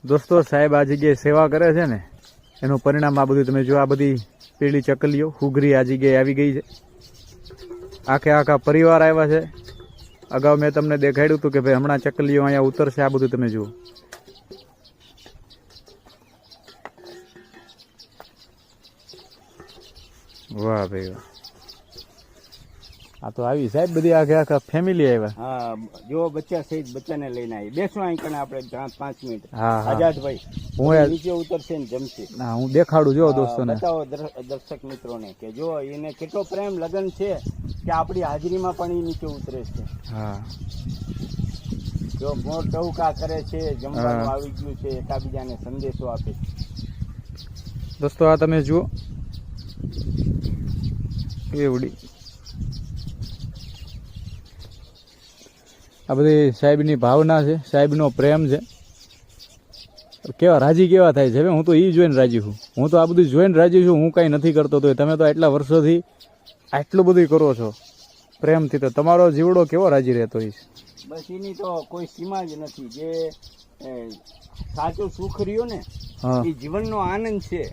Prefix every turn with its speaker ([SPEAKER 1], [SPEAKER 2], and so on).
[SPEAKER 1] દોસ્તો સાહેબ આ જગ્યાએ સેવા કરે છે ને એનું પરિણામ આ બધું તમે જો, આ બધી પીળી ચકલીઓ હુગરી આ જગ્યાએ આવી ગઈ છે. આખા પરિવાર આવ્યા છે. અગાઉ મેં તમને દેખાડ્યું હતું કે ભાઈ હમણાં ચકલીઓ અહીંયા ઉતરશે. આ બધું તમે જુઓ. વાહ ભાઈ વાહ. આ તો આવી સાહેબ બધી આખા ફેમિલી આવ્યા.
[SPEAKER 2] હા, જો બચ્ચા સહિત બચ્ચાને લઈને આવી. બેસો અહીં કને આપણે 5 મિનિટ.
[SPEAKER 1] હા
[SPEAKER 2] આઝાદભાઈ
[SPEAKER 1] હું
[SPEAKER 2] નીચે ઉતરશે ને જમશે.
[SPEAKER 1] ના હું દેખાડું જો દોસ્તોને.
[SPEAKER 2] બતાવો દર્શક મિત્રોને કે જો એને કેટલો પ્રેમ લગન છે કે આપણી હાજરીમાં પણ એ નીચે ઉતરે છે.
[SPEAKER 1] હા,
[SPEAKER 2] જો મોર ટહુકા કરે છે, જમવાનું આવી ગયું છે, એકાબીજાને સંદેશો આપે છે.
[SPEAKER 1] દોસ્તો આ તમે જુઓ એવડી આ બધી સાહેબની ભાવના છે, સાહેબનો પ્રેમ છે. કેવા રાજી કેવા થાય છે. હું તો એ જોઈને રાજી છું. હું તો આ બધું જોઈને રાજી છું. હું કાંઈ નથી કરતો તો તમે તો આટલા વર્ષોથી આટલું બધું કરો છો પ્રેમથી, તો તમારો જીવડો કેવો રાજી રહેતો હોય છે.
[SPEAKER 2] બસ એની તો કોઈ સીમા જ નથી. જે સાચું સુખ રહ્યો ને એ જીવનનો આનંદ છે.